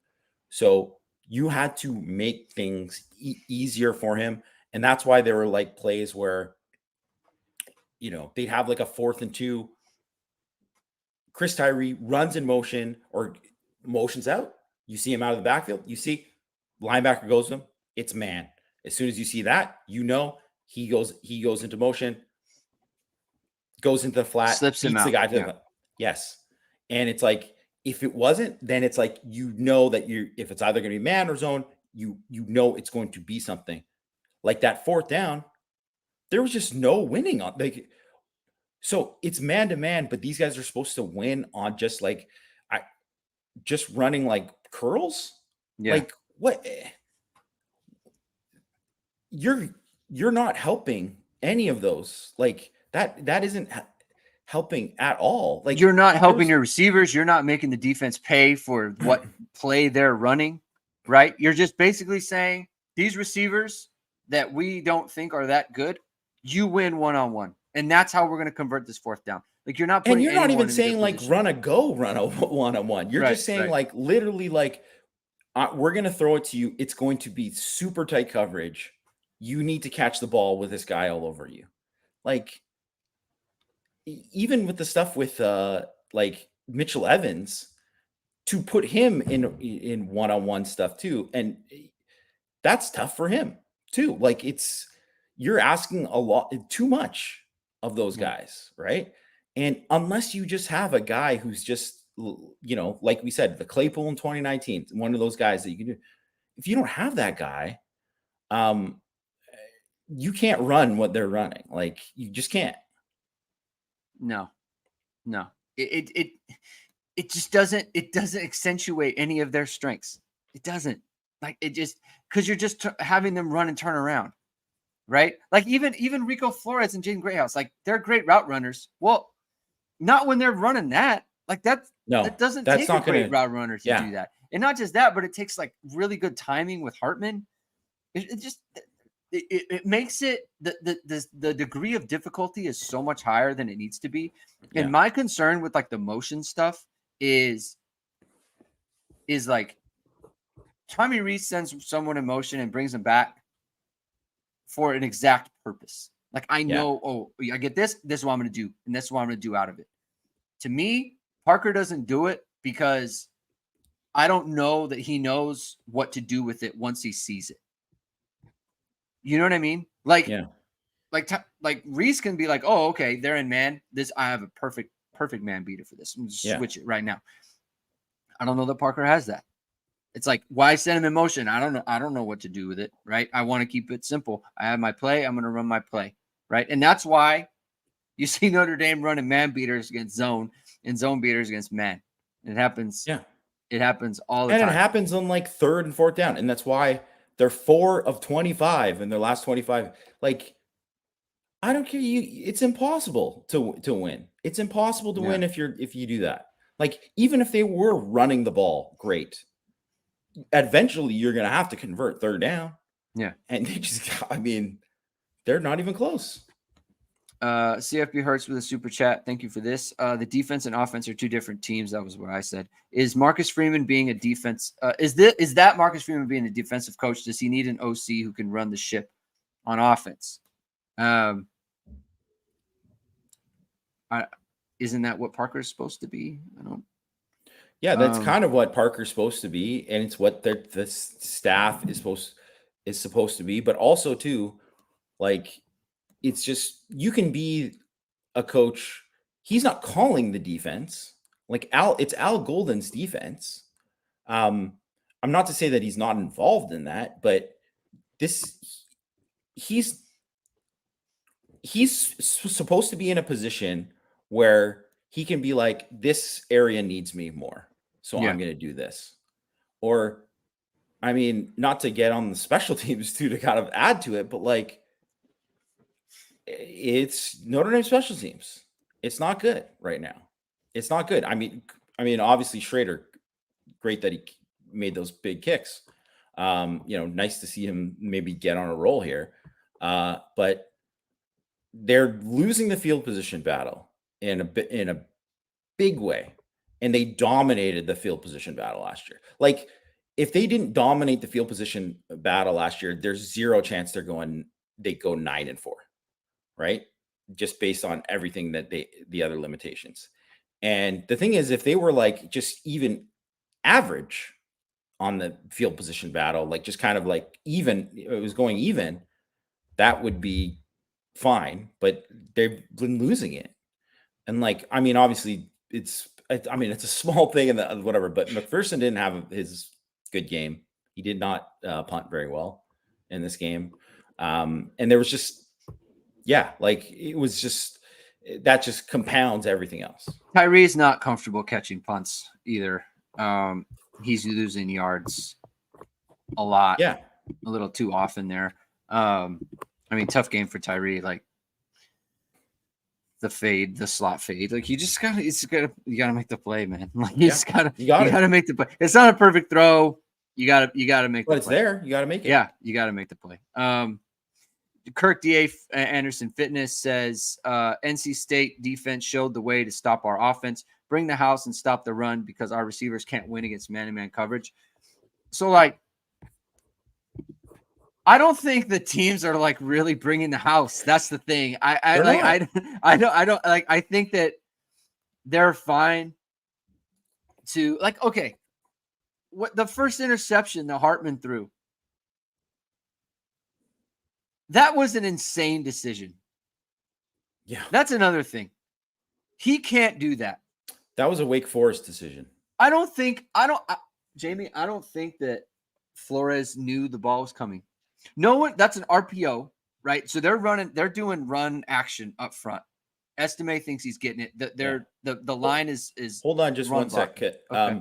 So you had to make things easier for him, and that's why there were like plays where they'd have like a 4th and 2. Chris Tyree runs in motion or motions out. You see him out of the backfield. You see linebacker goes to him. It's man. As soon as you see that, he goes into motion, goes into the flat, Slips him beats the out. guy to Yeah. the yes. And it's like, if it wasn't, then it's like, that if it's either going to be man or zone, it's going to be something. Like that 4th down, there was just no winning on, like, so it's man to man, but these guys are supposed to win on just like just running like curls. Yeah. Like, what? You're not helping any of those. Like, that isn't helping at all. Like, You're not helping there's your receivers. You're not making the defense pay for what play they're running, right? You're just basically saying these receivers that we don't think are that good, you win one-on-one. And that's how we're going to convert this 4th down. Like, you're not and putting you're not even anyone in their saying like position. run a one-on-one. You're Right, just saying right. like literally like, we're going to throw it to you. It's going to be super tight coverage. You need to catch the ball with this guy all over you. Like, even with the stuff with like Mitchell Evans, to put him in one-on-one stuff too, and that's tough for him too. Like, you're asking a lot, too much of those Yeah. guys, right? And unless you just have a guy who's just, like we said, the Claypool in 2019, one of those guys that you can do. If you don't have that guy, you can't run what they're running. Like, you just can't. No. It just doesn't accentuate any of their strengths. It doesn't. Like, it just, because you're just having them run and turn around, right? Like, even Rico Flores and Jaden Greathouse, like, they're great route runners. Well, not when they're running that. Like, that No, doesn't that's take a not great gonna. route runner to Yeah, do that. And not just that, but it takes like really good timing with Hartman. It just it makes it the degree of difficulty is so much higher than it needs to be. And yeah, my concern with like the motion stuff is like Tommy Reese sends someone in motion and brings them back for an exact purpose. Like, I yeah. know, oh, I get this is what I'm going to do, and this is what I'm going to do out of it. To me, Parker doesn't do it because I don't know that he knows what to do with it once he sees it. You know what I mean? Like, Yeah. like Reese can be like, oh, okay, they're in man. I have a perfect man beater for this. I'm just switch it right now. I don't know that Parker has that. It's like, why send him in motion? I don't know what to do with it, right? I want to keep it simple. I have my play. I'm going to run my play, right? And that's why you see Notre Dame running man beaters against zone and zone beaters against man. It happens. Yeah. It happens all the And time. it happens on like 3rd and 4th down. And that's why they're 4 of 25 in their last 25. Like, I don't care. It's impossible to win. It's impossible to win if you do that. Like, even if they were running the ball, great. Eventually you're going to have to convert 3rd down. Yeah. And they just, I mean, they're not even close. CFB Hurts with a super chat. Thank you for this. The defense and offense are 2 different teams. That was what I said. Is Marcus Freeman being a defense? Is that Marcus Freeman being a defensive coach? Does he need an OC who can run the ship on offense? Isn't that what Parker's supposed to be? I don't. Yeah, that's kind of what Parker's supposed to be, and it's what the staff is supposed to be. But also, too, like, it's just, you can be a coach. He's not calling the defense. Like, it's Al Golden's defense. I'm not to say that he's not involved in that, but he's supposed to be in a position where he can be like, this area needs me more, so I'm going to do this. Or, I mean, not to get on the special teams too, to kind of add to it, but like, it's Notre Dame special teams. It's not good right now. It's not good. I mean, obviously Schrader, great that he made those big kicks. Nice to see him maybe get on a roll here. But they're losing the field position battle in a big way. And they dominated the field position battle last year. Like, if they didn't dominate the field position battle last year, there's zero chance they go 9-4, right? Just based on everything that the other limitations. And the thing is, if they were like just even average on the field position battle, like just kind of like even, it was going even, that would be fine. But they've been losing it. And like, I mean, obviously it's a small thing in the whatever, but McPherson didn't have his good game. He did not punt very well in this game. And there was just, like, it was just, that just compounds everything else. Tyree's not comfortable catching punts either. He's losing yards a lot. Yeah. A little too often there. I mean, tough game for Tyree. Like, the slot fade. Like, you gotta make the play, man. Like, you gotta make the play. It's not a perfect throw. You gotta make the play. But it's there. You gotta make it. Yeah, you gotta make the play. Kirk D.A. Anderson Fitness says NC State defense showed the way to stop our offense, bring the house, and stop the run because our receivers can't win against man-to-man coverage. So, like, I don't think the teams are like really bringing the house. That's the thing. I think that they're fine to, like, okay, what the first interception that Hartman threw, that was an insane decision. Yeah. That's another thing. He can't do that. That was a Wake Forest decision. Jamie, I don't think that Flores knew the ball was coming. No one, that's an RPO, right? So they're doing run action up front. Estime thinks he's getting it. The line is Hold on just one sec, Kit. Okay.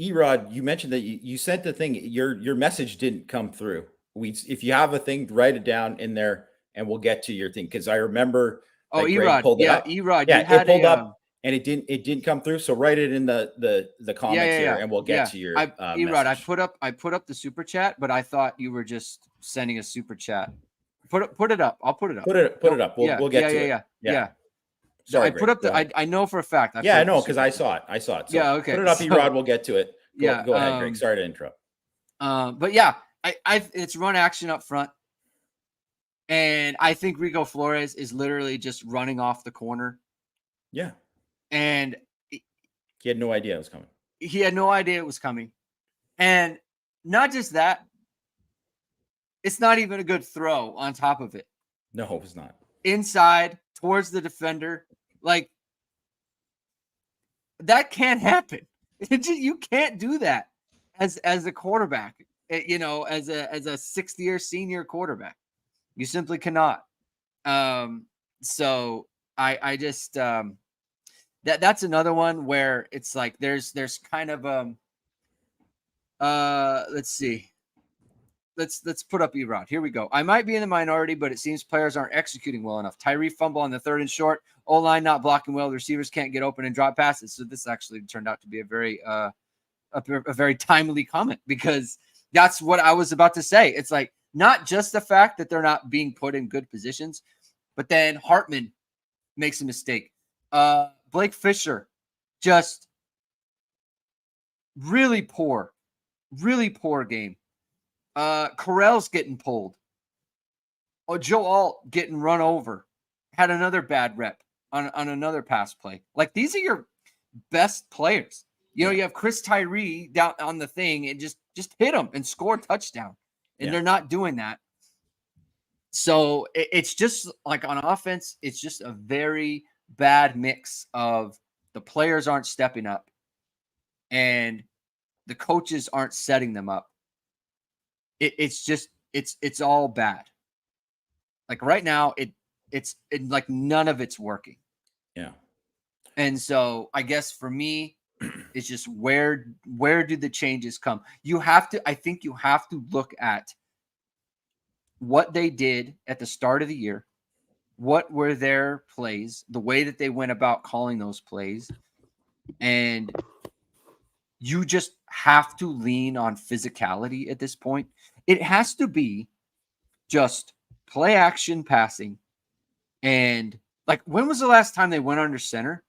Erod, you mentioned that you sent the thing, your message didn't come through. If you have a thing, write it down in there and we'll get to your thing. Cause I remember Erod pulled it up. Erod, it pulled up and it didn't come through. So write it in the comments here and we'll get to your Erod. I put up the super chat, but I thought you were just sending a super chat. Put it up. I'll put it up. Put it up. We'll get to it. Yeah. Sorry, I put up I know for a fact. I know because I saw it. So okay. Put it up, Erod. We'll get to it. Go ahead, Greg. Sorry to interrupt. But yeah, it's run action up front. And I think Rico Flores is literally just running off the corner. Yeah. And he had no idea it was coming. And not just that, It's not even a good throw on top of it. No, it was not. Inside towards the defender. Like, that can't happen. You can't do that as a quarterback, you know, as a sixth-year senior quarterback. You simply cannot. So I just that's another one where it's like there's kind of let's see. Let's put up Erod. Here we go. I might be in the minority, but it seems players aren't executing well enough. Tyree fumble on the 3rd and short. O-line not blocking well. The receivers can't get open and drop passes. So this actually turned out to be a very timely comment, because that's what I was about to say. It's like not just the fact that they're not being put in good positions, but then Hartman makes a mistake. Blake Fisher, just really poor game. Correll's getting pulled. Oh, Joe Alt getting run over. Had another bad rep on another pass play. Like, these are your best players. You know, you have Chris Tyree down on the thing and just hit him and score a touchdown. And they're not doing that. So it's just like on offense, it's just a very bad mix of the players aren't stepping up and the coaches aren't setting them up. It's all bad. Like right now, it's like none of it's working. Yeah. And so I guess for me, it's just where do the changes come? I think you have to look at what they did at the start of the year. What were their plays, the way that they went about calling those plays, and you just have to lean on physicality at this point. It has to be just play action passing. And like, when was the last time they went under center,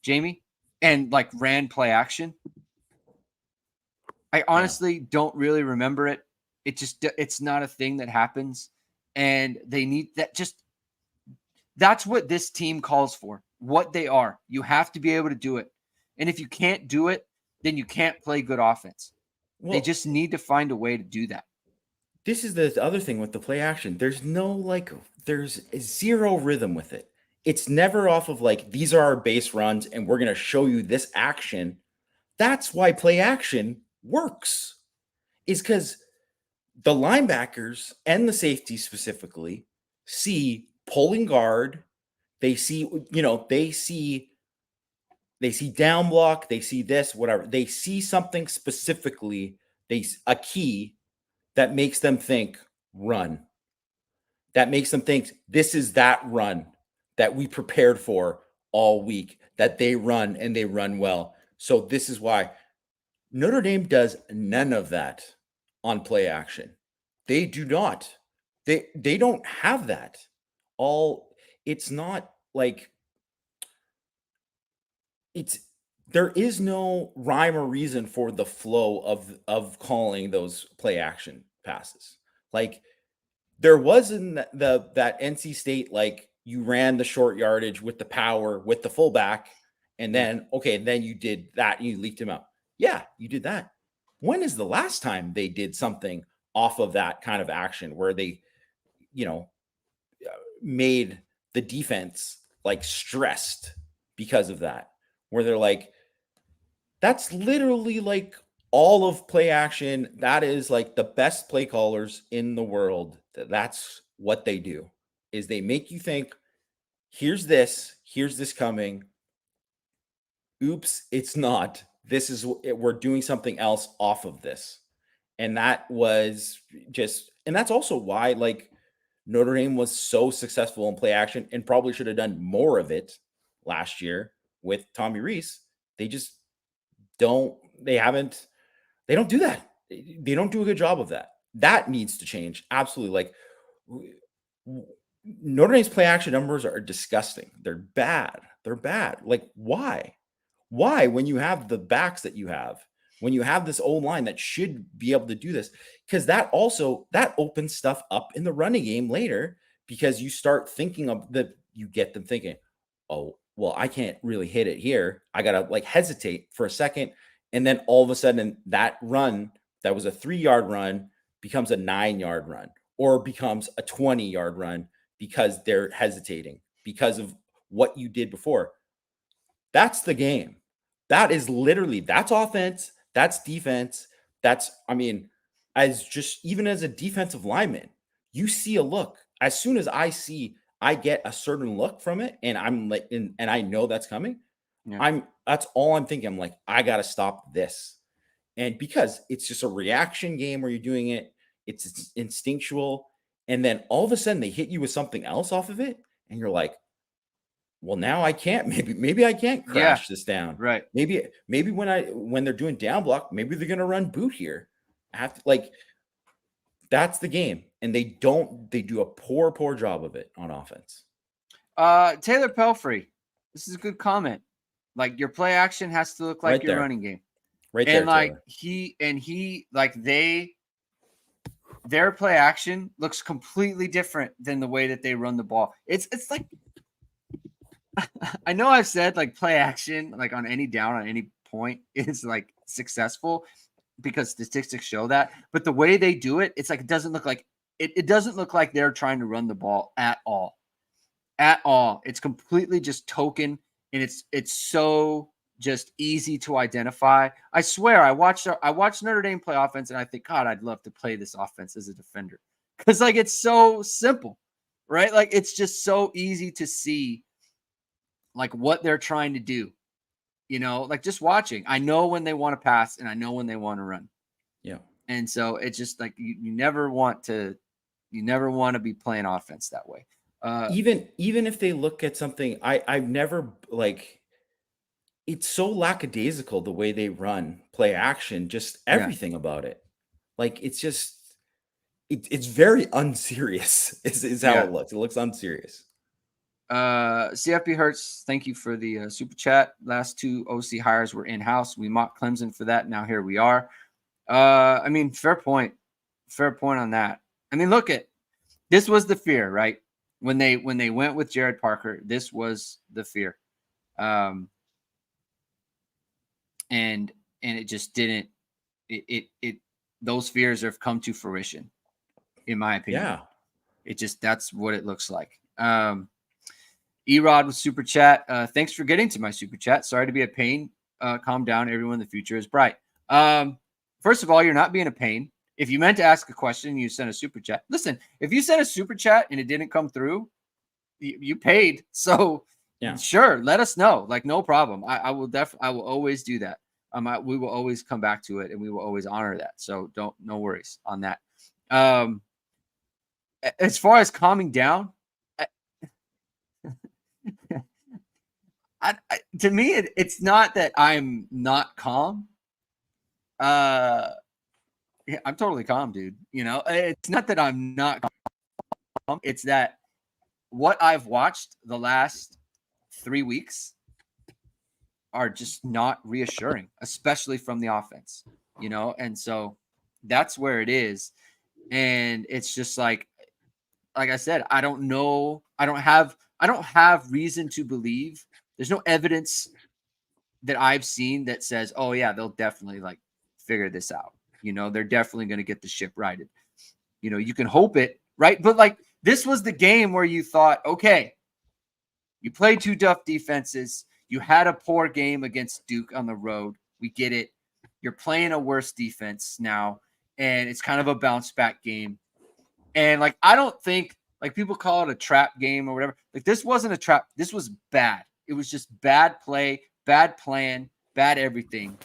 Jamie, and like ran play action? I honestly don't really remember it. It's not a thing that happens. And they need that. That's what this team calls for, what they are. You have to be able to do it. And if you can't do it, then you can't play good offense. Well, they just need to find a way to do that. This is the other thing with the play action. There's zero rhythm with it. It's never off of like, these are our base runs and we're going to show you this action. That's why play action works, is because the linebackers and the safety specifically see pulling guard. They see, they see down block. They see this, whatever. They see something specifically, a key that makes them think run. That makes them think this is that run that we prepared for all week, that they run and they run well. So this is why Notre Dame does none of that on play action. They do not. They don't have that. It's not like there is no rhyme or reason for the flow of calling those play action passes. Like, there wasn't that NC State, like, you ran the short yardage with the power with the fullback, and then you did that and you leaked him out. Yeah, you did that. When is the last time they did something off of that kind of action where they, made the defense like stressed because of that? Where they're like, that's literally like all of play action. That is like the best play callers in the world. That's what they do, is they make you think, here's this coming. Oops, it's not. We're doing something else off of this. And that was and that's also why like Notre Dame was so successful in play action and probably should have done more of it last year with Tommy Rees. They just don't do that. They don't do a good job of that. That needs to change. Absolutely. Like, Notre Dame's play action numbers are disgusting. They're bad. Like, why? When you have the backs that you have, when you have this old line that should be able to do this, because that opens stuff up in the running game later, because you start thinking you get them thinking, oh, well, I can't really hit it here. I got to like hesitate for a second. And then all of a sudden that run that was a 3-yard run becomes a 9-yard run, or becomes a 20-yard run because they're hesitating because of what you did before. That's the game. That is literally, that's offense, that's defense. Even as a defensive lineman, you see a look. As soon as I get a certain look from it, and I'm like, and I know that's coming, that's all I'm thinking. I'm like, I got to stop this. And because it's just a reaction game where you're doing it, it's instinctual. And then all of a sudden they hit you with something else off of it. And you're like, well, now I can't, maybe I can't crash this down. Right. Maybe when they're doing down block, maybe they're going to run boot here. That's the game. And they do a poor job of it on offense. Taylor Pelfrey, this is a good comment. Like, your play action has to look like Right your there. running game. Right and there. Their play action looks completely different than the way that they run the ball. It's like, I know I've said like play action, like on any down, on any point is like successful because statistics show that, but the way they do it, it's like, it doesn't look like they're trying to run the ball at all. It's completely just token, and it's so just easy to identify. I swear, I watched Notre Dame play offense, and I think, God, I'd love to play this offense as a defender, because like, it's so simple, right? Like, it's just so easy to see like what they're trying to do, like just watching. I know when they want to pass, and I know when they want to run. Yeah. And so it's just like, you never want to be playing offense that way. Even if they look at something, I've never, like, it's so lackadaisical the way they run play action, just everything about it. Like, it's just, it's very unserious is how it looks. It looks unserious. CFP Hertz, thank you for the super chat. Last 2 OC hires were in-house. We mocked Clemson for that. Now here we are. I mean, fair point on that. I mean, this was the fear, right? When they went with Jared Parker, this was the fear. And it just didn't, those fears have come to fruition, in my opinion. Yeah. That's what it looks like. Erod with super chat. Thanks for getting to my super chat. Sorry to be a pain. Calm down, everyone. The future is bright. First of all, you're not being a pain. If you meant to ask a question, you sent a super chat. Listen, if you sent a super chat and it didn't come through, you paid. So sure, let us know. Like, no problem. I will always do that. We will always come back to it, and we will always honor that. So no worries on that. As far as calming down, to me, it's not that I'm not calm. I'm totally calm, dude. It's not that I'm not calm. It's that what I've watched the last 3 weeks are just not reassuring, especially from the offense, and so that's where it is. And it's just like I said, I don't know. I don't have reason to believe. There's no evidence that I've seen that says, oh yeah, they'll definitely like figure this out. They're definitely going to get the ship righted. You can hope it, right? But like, this was the game where you thought, okay, you played 2 tough defenses. You had a poor game against Duke on the road. We get it. You're playing a worse defense now, and it's kind of a bounce back game. And like, I don't think, like, people call it a trap game or whatever. Like, this wasn't a trap. This was bad. It was just bad play, bad plan, bad everything.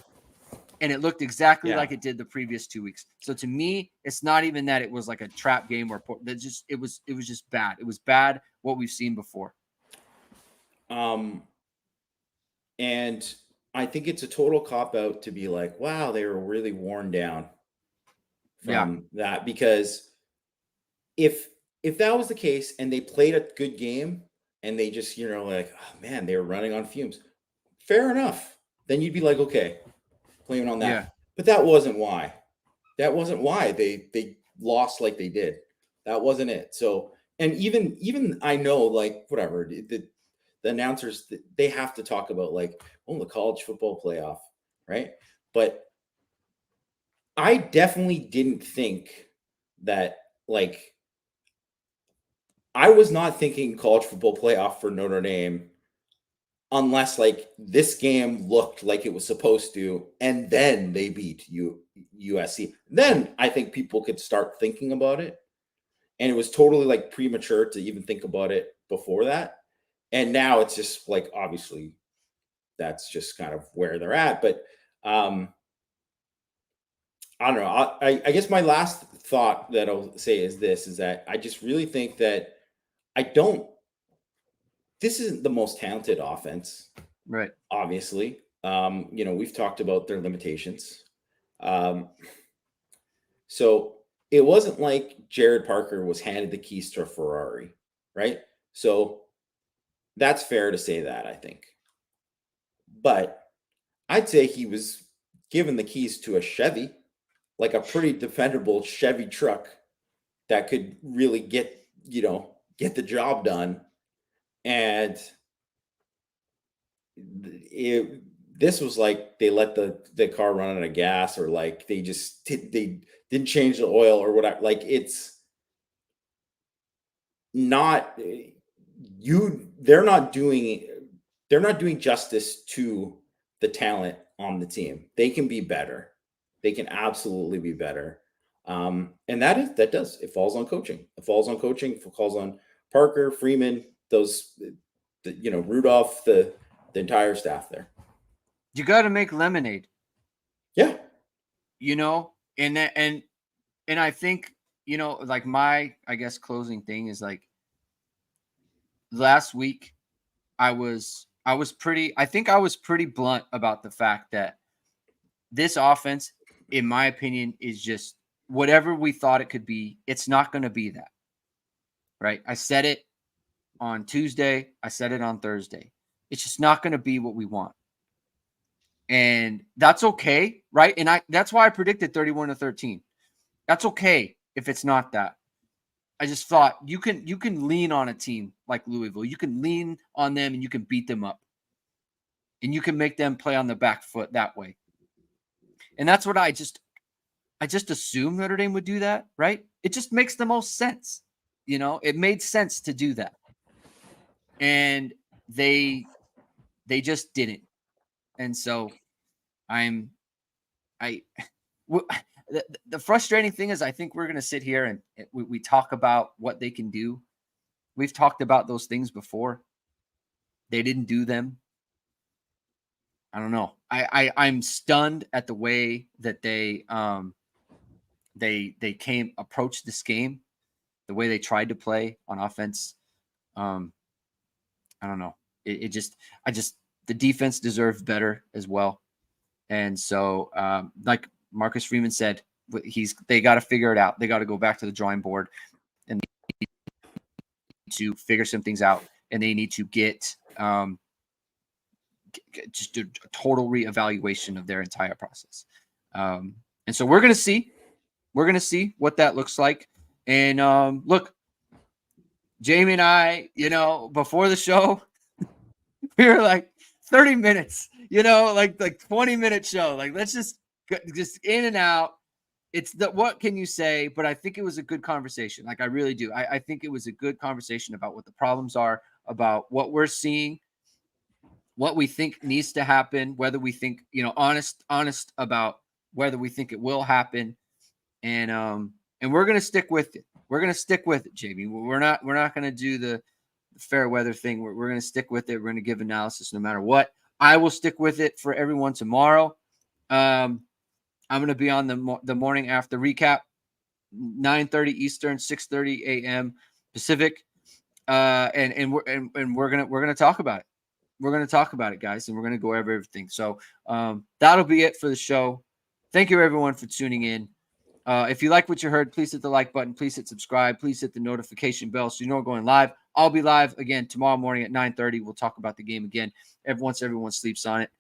And it looked exactly like it did the previous 2 weeks. So to me, it's not even that it was like a trap game or it was just bad. It was bad what we've seen before. And I think it's a total cop out to be like, wow, they were really worn down from that, because if that was the case and they played a good game and they just, like, oh man, they were running on fumes, fair enough. Then you'd be like, okay, blame it on that. Yeah. But that wasn't why. They lost like they did. That wasn't it. So, and even I know, like, whatever, the announcers, they have to talk about like, oh, the college football playoff, right? But I definitely didn't think that, like, I was not thinking college football playoff for Notre Dame unless like this game looked like it was supposed to, and then they beat USC. Then I think people could start thinking about it. And it was totally like premature to even think about it before that. And now it's just like obviously that's just kind of where they're at. But I don't know. I guess my last thought that I'll say is this: is that I just really think that I don't. This isn't the most talented offense, Right. obviously. We've talked about their limitations. So it wasn't like Jared Parker was handed the keys to a Ferrari, right? So that's fair to say that, I think. But I'd say he was given the keys to a Chevy, like a pretty dependable Chevy truck that could really get the job done. And this was like they let the car run out of gas, or like they didn't change the oil or whatever. Like it's not they're not doing justice to the talent on the team. They can be better. They can absolutely be better. And it falls on coaching. It falls on coaching. It falls on Parker, Freeman, Rudolph, the entire staff there. You got to make lemonade. Yeah. And I think, like my, I guess, closing thing is like last week I was pretty blunt about the fact that this offense, in my opinion, is just whatever we thought it could be. It's not going to be that. Right. I said it on Tuesday. I said it on Thursday. It's just not going to be what we want. And that's okay. Right. And that's why I predicted 31-13. That's okay if it's not that. I just thought you can lean on a team like Louisville. You can lean on them and you can beat them up. And you can make them play on the back foot that way. And that's what I just assumed Notre Dame would do that, right? It just makes the most sense. It made sense to do that. And they just didn't. And so the frustrating thing is I think we're going to sit here and we talk about what they can do. We've talked about those things before. They didn't do them. I don't know. I'm stunned at the way that they approached this game, the way they tried to play on offense. I don't know. The defense deserved better as well. And so, like Marcus Freeman said, they got to figure it out. They got to go back to the drawing board and to figure some things out. And they need to get just a total reevaluation of their entire process. And so we're going to see what that looks like. And look, Jamie and I, before the show, we were like 30 minutes, like 20-minute show. Like, let's just in and out. It's what can you say? But I think it was a good conversation. Like, I really do. I think it was a good conversation about what the problems are, about what we're seeing, what we think needs to happen, whether we think, honest about whether we think it will happen. And we're going to stick with it. We're going to stick with it, Jamie. We're not going to do the fair weather thing. We're going to stick with it. We're going to give analysis no matter what. I will stick with it for everyone tomorrow. I'm going to be on the morning after recap, 9:30 Eastern, 6:30 a.m. Pacific. And we're going to talk about it. We're going to talk about it, guys, and we're going to go over everything. So that'll be it for the show. Thank you, everyone, for tuning in. If you like what you heard, please hit the like button. Please hit subscribe. Please hit the notification bell so you know we're going live. I'll be live again tomorrow morning at 9:30. We'll talk about the game again. Once everyone sleeps on it.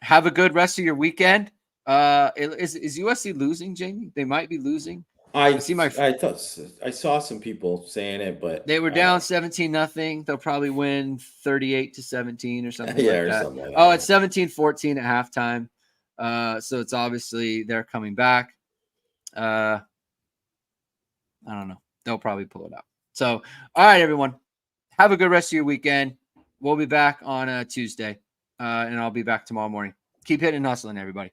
Have a good rest of your weekend. Is USC losing, Jamie? They might be losing. I thought I saw some people saying it, but they were down 17-0. They'll probably win 38-17 or something yeah, like or that. something like Oh, that. it's 17-14 at halftime. So it's obviously they're coming back. I don't know. They'll probably pull it out. So, all right, everyone, have a good rest of your weekend. We'll be back on Tuesday, and I'll be back tomorrow morning. Keep hitting and hustling, everybody.